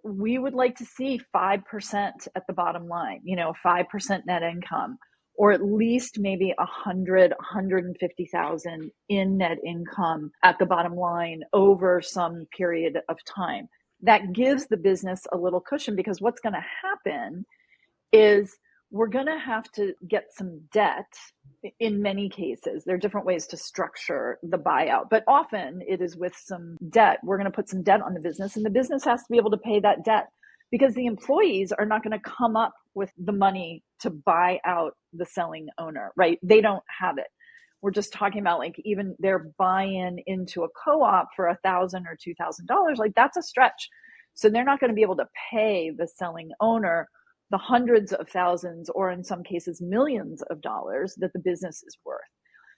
we would like to see 5% at the bottom line, 5% net income, or at least maybe 150,000 in net income at the bottom line over some period of time. That gives the business a little cushion, because what's going to happen is we're going to have to get some debt. In many cases, there are different ways to structure the buyout, but often it is with some debt. We're going to put some debt on the business, and the business has to be able to pay that debt, because the employees are not going to come up with the money to buy out the selling owner, right? They don't have it. We're just talking about like even their buy-in into a co-op for $1,000 or $2,000, like that's a stretch. So they're not going to be able to pay the selling owner the hundreds of thousands, or in some cases millions of dollars that the business is worth.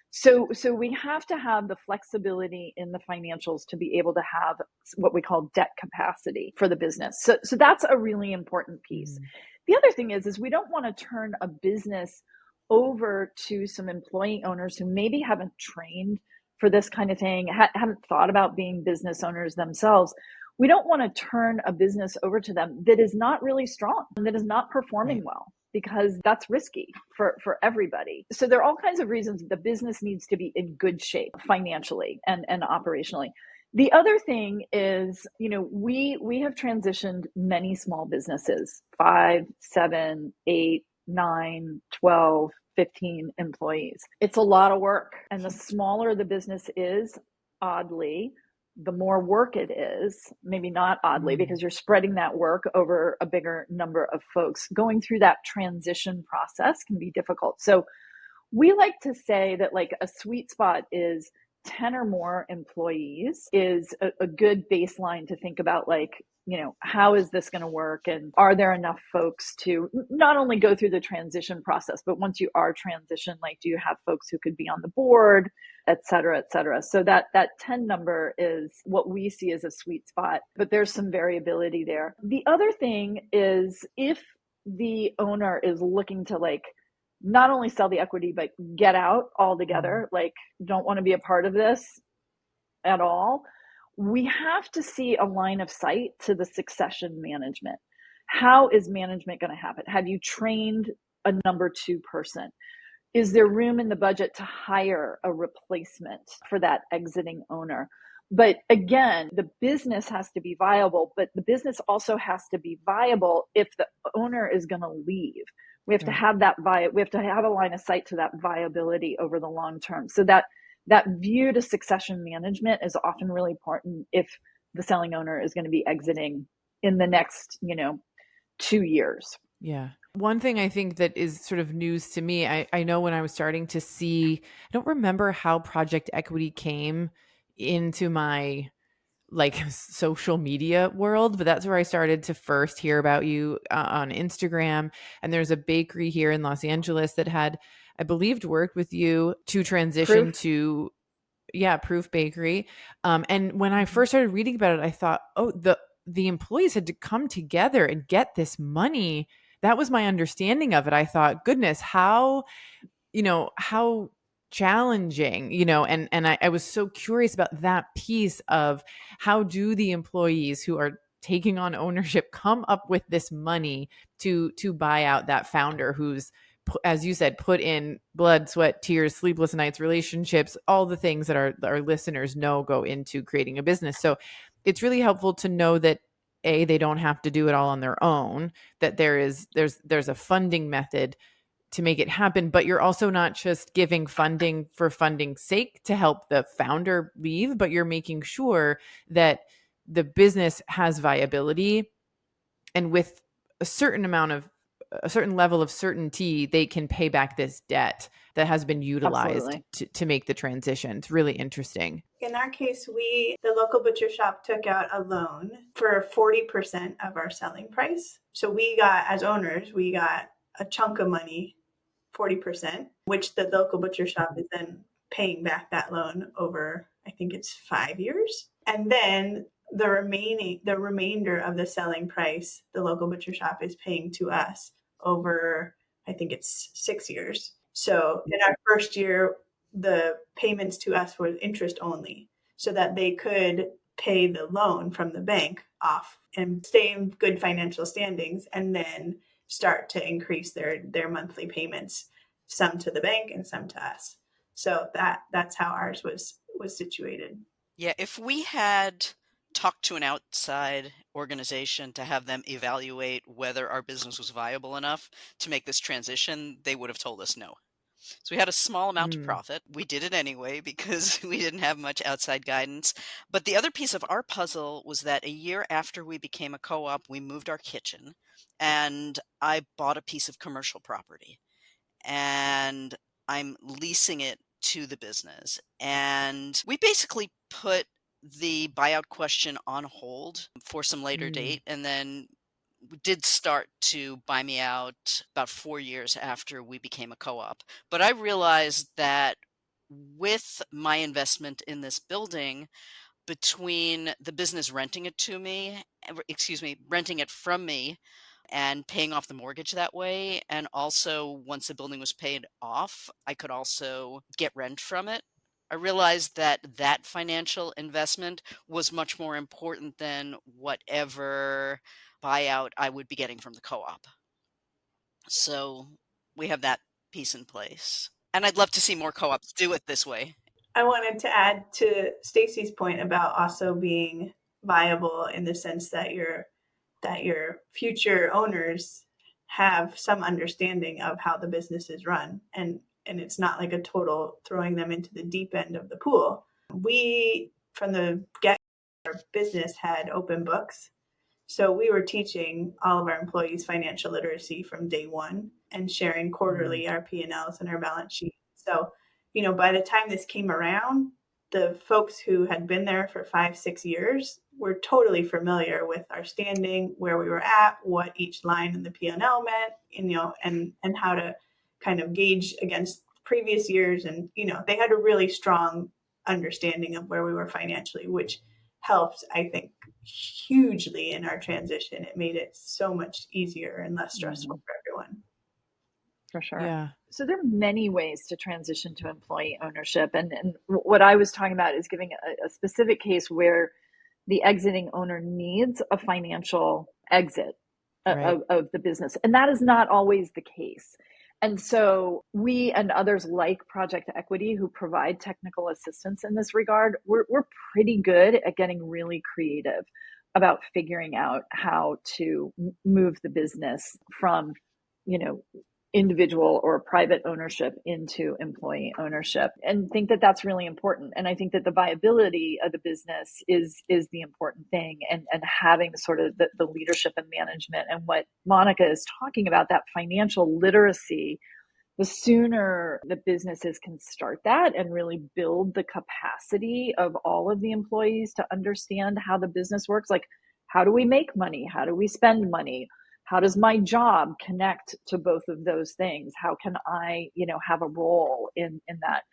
So we have to have the flexibility in the financials to be able to have what we call debt capacity for the business. So that's a really important piece. The other thing is we don't want to turn a business over to some employee owners who maybe haven't trained for this kind of thing, haven't thought about being business owners themselves. We don't want to turn a business over to them that is not really strong, that is not performing well, because that's risky for everybody. So there are all kinds of reasons the business needs to be in good shape financially and operationally. The other thing is, we have transitioned many small businesses, 5, 7, 8, 9, 12, 15 employees. It's a lot of work. And the smaller the business is, oddly, the more work it is, maybe not oddly, because you're spreading that work over a bigger number of folks. Going through that transition process can be difficult. So we like to say that like a sweet spot is 10 or more employees is a good baseline to think about, like, how is this going to work? And are there enough folks to not only go through the transition process, but once you are transitioned, like, do you have folks who could be on the board, et cetera, et cetera. So that 10 number is what we see as a sweet spot, but there's some variability there. The other thing is, if the owner is looking to like not only sell the equity, but get out altogether, like don't want to be a part of this at all, we have to see a line of sight to the succession management. How is management going to happen? Have you trained a number 2 person? Is there room in the budget to hire a replacement for that exiting owner? But again, the business has to be viable, but the business also has to be viable if the owner is going to leave. We have to have that we have to have a line of sight to that viability over the long term. So that view to succession management is often really important if the selling owner is going to be exiting in the next, 2 years. Yeah. One thing I think that is sort of news to me, I know when I was starting to see, I don't remember how project equity came into my like social media world, but that's where I started to first hear about you on Instagram. And there's a bakery here in Los Angeles that had, I believed, worked with you to transition to, Proof Bakery. And when I first started reading about it, I thought, oh, the employees had to come together and get this money. That was my understanding of it. I thought, goodness, how challenging, and I was so curious about that piece of how do the employees who are taking on ownership come up with this money to buy out that founder who's, as you said, put in blood, sweat, tears, sleepless nights, relationships, all the things that our listeners know go into creating a business. So it's really helpful to know that they don't have to do it all on their own, that there's a funding method to make it happen, but you're also not just giving funding for funding's sake to help the founder leave, but you're making sure that the business has viability, and with a certain level of certainty, they can pay back this debt that has been utilized to make the transition. It's really interesting. In our case, the local butcher shop took out a loan for 40% of our selling price. So we got, as owners, a chunk of money, 40%, which the local butcher shop is then paying back that loan over, I think it's 5 years. And then the remainder of the selling price, the local butcher shop is paying to us over, I think it's 6 years. So in our first year, the payments to us were interest only, so that they could pay the loan from the bank off and stay in good financial standings, and then start to increase their monthly payments. some to the bank and some to us. So that's how ours was situated. Yeah, if we had talked to an outside organization to have them evaluate whether our business was viable enough to make this transition, they would have told us no. So we had a small amount of profit. We did it anyway because we didn't have much outside guidance. But the other piece of our puzzle was that a year after we became a co-op, we moved our kitchen and I bought a piece of commercial property and I'm leasing it to the business. And we basically put the buyout question on hold for some later date. And then we did start to buy me out about 4 years after we became a co-op. But I realized that with my investment in this building, between the business renting it to me, renting it from me and paying off the mortgage that way, and also once the building was paid off, I could also get rent from it. I realized that that financial investment was much more important than whatever buyout I would be getting from the co-op. So we have that piece in place. And I'd love to see more co-ops do it this way. I wanted to add to Stacey's point about also being viable in the sense that your future owners have some understanding of how the business is run, and it's not like a total throwing them into the deep end of the pool. We, from the get, our business had open books. So we were teaching all of our employees financial literacy from day one and sharing quarterly our P&Ls and our balance sheet. So, by the time this came around, the folks who had been there for 5-6 years were totally familiar with our standing, where we were at, what each line in the P&L meant, and how to kind of gauge against previous years. And, they had a really strong understanding of where we were financially, which helped, I think, hugely in our transition. It made it so much easier and less stressful for everyone. For sure. Yeah. So there are many ways to transition to employee ownership. And what I was talking about is giving a specific case where the exiting owner needs a financial exit of the business. And that is not always the case. And so we and others like Project Equity, who provide technical assistance in this regard, we're pretty good at getting really creative about figuring out how to move the business from, individual or private ownership into employee ownership, and think that that's really important. And I think that the viability of the business is the important thing, and having sort of the leadership and management, and what Monica is talking about, that financial literacy. The sooner the businesses can start that and really build the capacity of all of the employees to understand how the business works, like how do we make money? How do we spend money? How does my job connect to both of those things? How can I, have a role in that?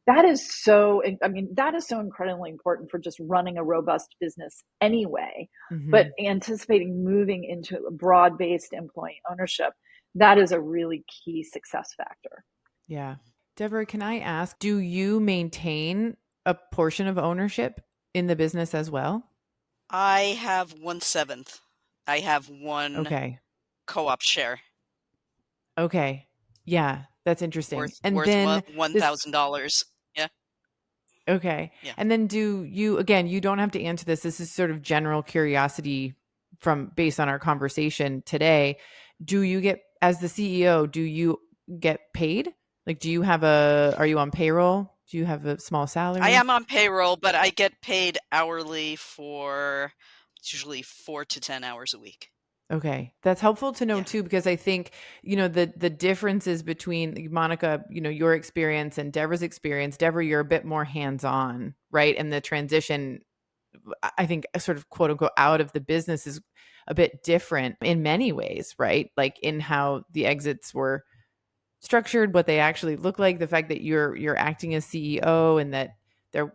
That is so incredibly important for just running a robust business anyway. But anticipating moving into a broad-based employee ownership, that is a really key success factor. Yeah. Devra, can I ask, do you maintain a portion of ownership in the business as well? I have 1/7. I have one co-op share. Okay. Yeah, that's interesting. Worth then $1,000. Yeah. Okay. Yeah. And then you don't have to answer this. This is sort of general curiosity based on our conversation today. Do you get, as the CEO, do you get paid? Like, are you on payroll? Do you have a small salary? I am on payroll, but I get paid hourly for usually 4 to 10 hours a week. Okay. That's helpful to know too, because I think, the differences between Monica, your experience and Devra's experience. Devra, you're a bit more hands-on, right? And the transition, I think, sort of quote unquote out of the business is a bit different in many ways, right? Like in how the exits were structured, what they actually look like, the fact that you're acting as CEO, and that the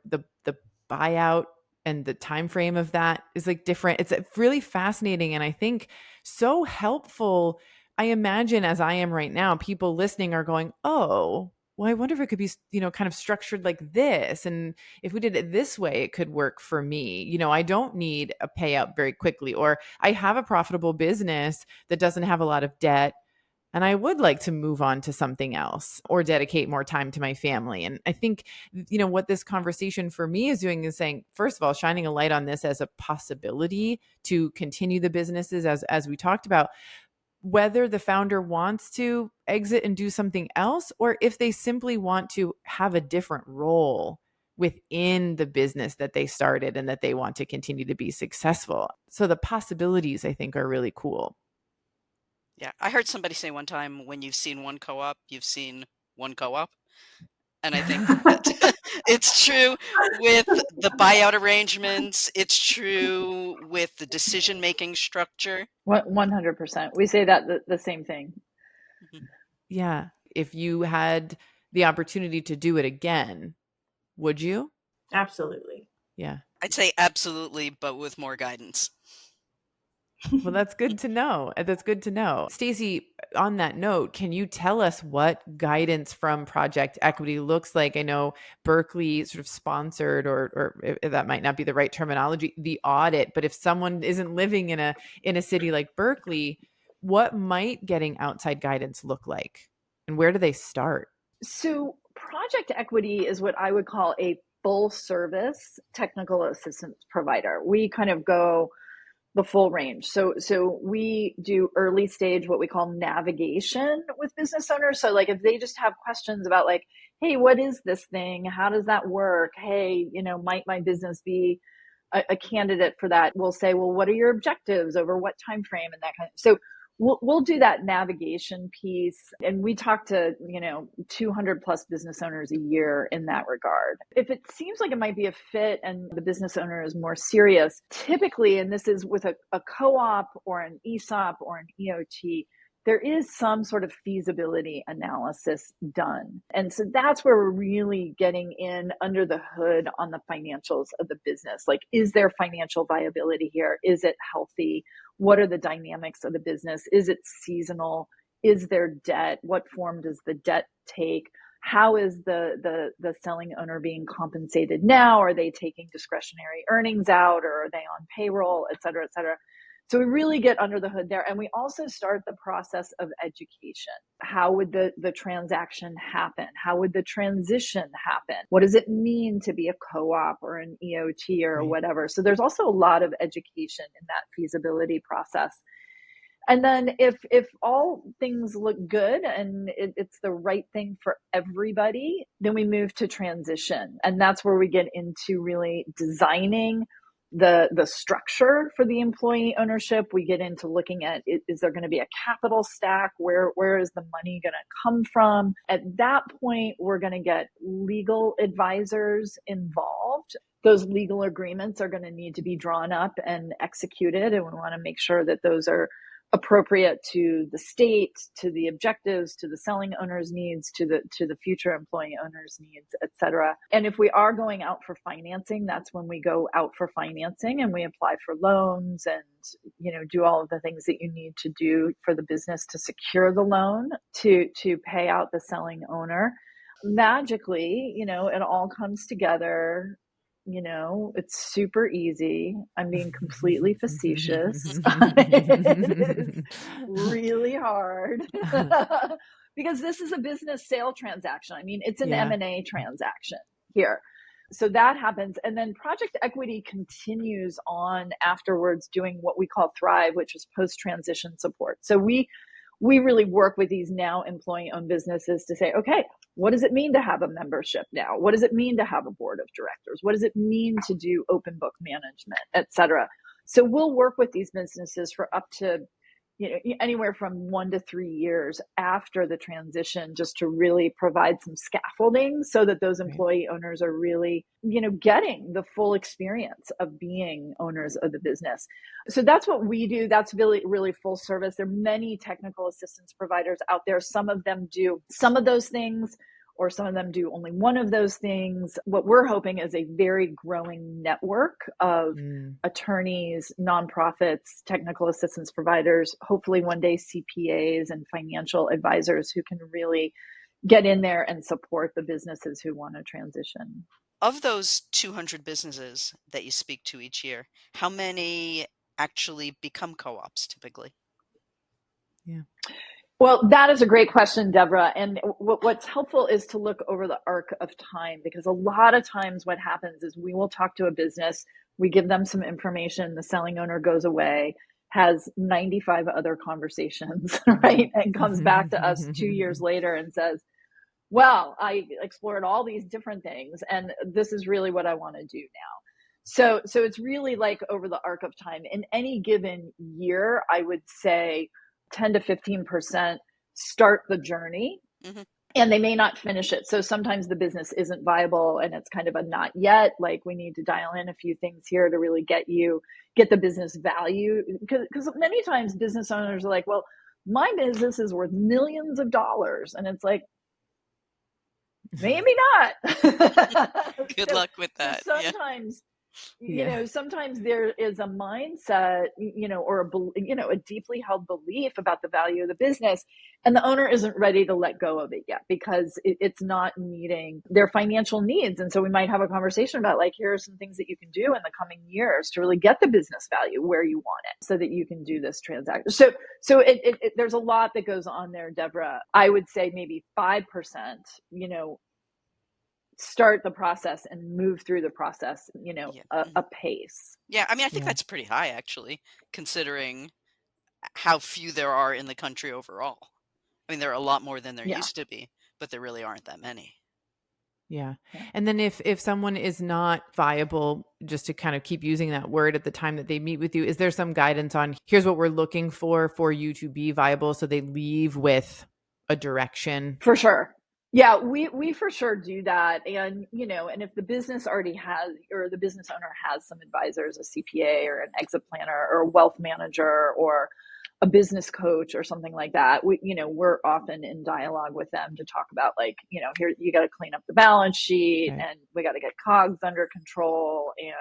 buyout and the time frame of that is like different. It's really fascinating, and I think so helpful. I imagine, as I am right now, people listening are going, oh, well, I wonder if it could be, kind of structured like this. And if we did it this way, it could work for me. I don't need a payout very quickly, or I have a profitable business that doesn't have a lot of debt. and I would like to move on to something else or dedicate more time to my family. And I think, what this conversation for me is doing is saying, first of all, shining a light on this as a possibility to continue the businesses as we talked about, whether the founder wants to exit and do something else, or if they simply want to have a different role within the business that they started and that they want to continue to be successful. So the possibilities, I think, are really cool. Yeah, I heard somebody say one time, when you've seen one co-op, you've seen one co-op. And I think that it's true with the buyout arrangements. It's true with the decision-making structure. 100%. We say that the same thing. Mhm. Yeah. If you had the opportunity to do it again, would you? Absolutely. Yeah. I'd say absolutely, but with more guidance. Well, that's good to know. That's good to know. Stacey, on that note, can you tell us what guidance from Project Equity looks like? I know Berkeley sort of sponsored, or if that might not be the right terminology, the audit. But if someone isn't living in a city like Berkeley, what might getting outside guidance look like, and where do they start? So Project Equity is what I would call a full service technical assistance provider. We kind of go the full range. So we do early stage, what we call navigation with business owners. So like if they just have questions about like, hey, what is this thing? How does that work? Hey, might my business be a candidate for that? We'll say, well, what are your objectives over what time frame and that kind of. So we'll do that navigation piece, and we talk to 200 plus business owners a year in that regard. If it seems like it might be a fit and the business owner is more serious, typically, and this is with a co-op or an ESOP or an EOT, there is some sort of feasibility analysis done. And so that's where we're really getting in under the hood on the financials of the business. Like, is there financial viability here? Is it healthy? What are the dynamics of the business? Is it seasonal? Is there debt? What form does the debt take? How is the selling owner being compensated now? Are they taking discretionary earnings out, or are they on payroll, et cetera, et cetera? So we really get under the hood there. And we also start the process of education. How would the transaction happen? How would the transition happen? What does it mean to be a co-op or an EOT or Right. whatever? So there's also a lot of education in that feasibility process. And then if all things look good and it's the right thing for everybody, then we move to transition. And that's where we get into really designing the structure for the employee ownership. We get into looking at, is there going to be a capital stack? Where is the money going to come from? At that point, we're going to get legal advisors involved. Those legal agreements are going to need to be drawn up and executed, and we want to make sure that those are appropriate to the state, to the objectives, to the selling owner's needs, to the future employee owner's needs, et cetera. And if we are going out for financing, that's when we go out for financing and we apply for loans and do all of the things that you need to do for the business to secure the loan to pay out the selling owner. Magically, it all comes together. It's super easy. I'm being completely facetious. It is really hard because this is a business sale transaction. I mean, it's an M&A transaction here. So that happens. And then Project Equity continues on afterwards doing what we call Thrive, which is post-transition support. So we really work with these now employee-owned businesses to say, okay, what does it mean to have a membership now? What does it mean to have a board of directors? What does it mean to do open book management, et cetera? So we'll work with these businesses for up to anywhere from 1 to 3 years after the transition, just to really provide some scaffolding so that those employee owners are really, getting the full experience of being owners of the business. So that's what we do. That's really, really full service. There are many technical assistance providers out there. Some of them do some of those things, or some of them do only one of those things. What we're hoping is a very growing network of attorneys, nonprofits, technical assistance providers, hopefully one day CPAs and financial advisors who can really get in there and support the businesses who want to transition. Of those 200 businesses that you speak to each year, how many actually become co-ops typically? Yeah. Well, that is a great question, Devra. And what's helpful is to look over the arc of time, because a lot of times what happens is we will talk to a business, we give them some information, the selling owner goes away, has 95 other conversations, right? And comes back to us 2 years later and says, well, I explored all these different things, and this is really what I want to do now. So it's really like over the arc of time. In any given year, I would say 10 to 15% start the journey, Mm-hmm. and they may not finish it. So sometimes the business isn't viable and it's kind of a not yet, like we need to dial in a few things here to really get the business value. Because many times business owners are like, well, my business is worth millions of dollars. And it's like, maybe not. Good luck with that. So sometimes, sometimes there is a mindset, or a deeply held belief about the value of the business, and the owner isn't ready to let go of it yet because it's not meeting their financial needs. And so we might have a conversation about, like, here are some things that you can do in the coming years to really get the business value where you want it so that you can do this transaction. So there's a lot that goes on there, Devra. I would say maybe 5%, start the process and move through the process, a pace. Yeah, I mean, I think that's pretty high, actually, considering how few there are in the country overall. I mean, there are a lot more than there used to be, but there really aren't that many. Yeah. And then if someone is not viable, just to kind of keep using that word at the time that they meet with you, is there some guidance on, here's what we're looking for you to be viable, so they leave with a direction? For sure. Yeah, we for sure do that. And, and if the business already has, or the business owner has some advisors, a CPA or an exit planner or a wealth manager or a business coach or something like that, we're often in dialogue with them to talk about, like, here, you got to clean up the balance sheet, right, and we got to get COGS under control, and,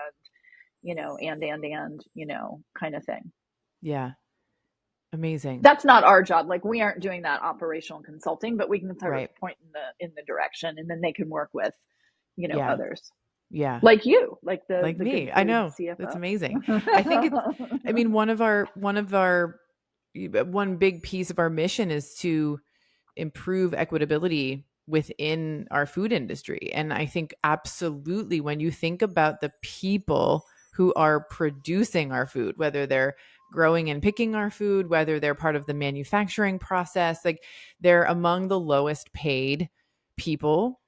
kind of thing. Yeah. Amazing. That's not our job. Like, we aren't doing that operational consulting, but we can sort of point in the direction, and then they can work with, others. Yeah. Like you, like me. I know. CFO. That's amazing. I think one big piece of our mission is to improve equitability within our food industry. And I think absolutely, when you think about the people who are producing our food, whether they're growing and picking our food, whether they're part of the manufacturing process, like, they're among the lowest paid people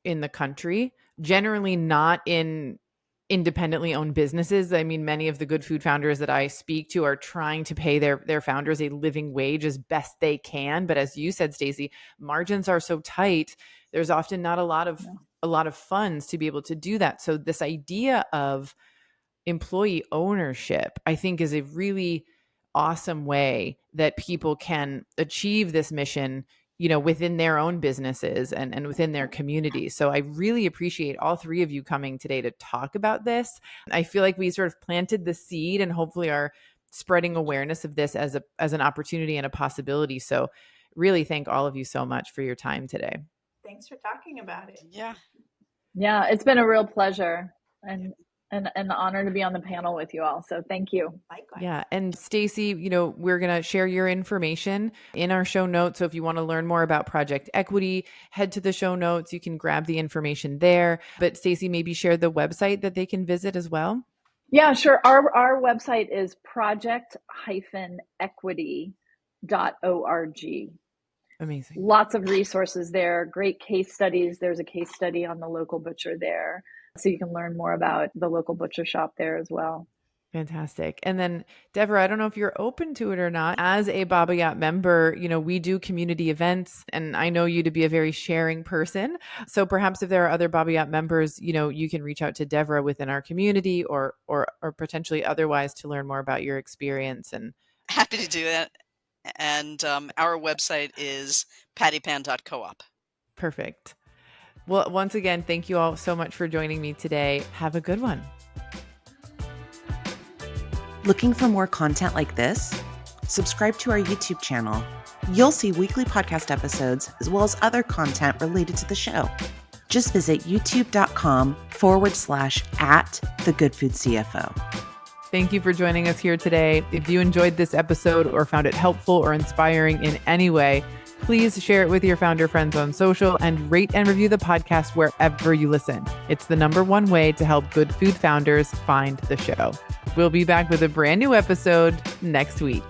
in the country, generally not in independently owned businesses. I mean, many of the good food founders that I speak to are trying to pay their founders a living wage as best they can. But as you said, Stacey, margins are so tight, there's often not a lot of funds to be able to do that. So this idea of employee ownership, I think, is a really awesome way that people can achieve this mission, within their own businesses and within their communities. So I really appreciate all three of you coming today to talk about this. I feel like we sort of planted the seed and hopefully are spreading awareness of this as an opportunity and a possibility. So really thank all of you so much for your time today. Thanks for talking about it. Yeah, it's been a real pleasure and an honor to be on the panel with you all. So thank you. Likewise. Yeah. And Stacey, we're going to share your information in our show notes. So if you want to learn more about Project Equity, head to the show notes. You can grab the information there. But Stacey, maybe share the website that they can visit as well. Yeah, sure. Our website is project-equity.org. Amazing. Lots of resources there, great case studies. There's a case study on the local butcher there, so you can learn more about the local butcher shop there as well. Fantastic. And then Devra, I don't know if you're open to it or not. As a Baba Yacht member, we do community events, and I know you to be a very sharing person. So perhaps if there are other Baba Yacht members, you can reach out to Devra within our community or potentially otherwise to learn more about your experience. And happy to do that. And our website is pattypan.coop. Perfect. Well, once again, thank you all so much for joining me today. Have a good one. Looking for more content like this? Subscribe to our YouTube channel. You'll see weekly podcast episodes as well as other content related to the show. Just visit youtube.com/@thegoodfoodcfo. Thank you for joining us here today. If you enjoyed this episode or found it helpful or inspiring in any way, please share it with your founder friends on social and rate and review the podcast wherever you listen. It's the #1 way to help good food founders find the show. We'll be back with a brand new episode next week.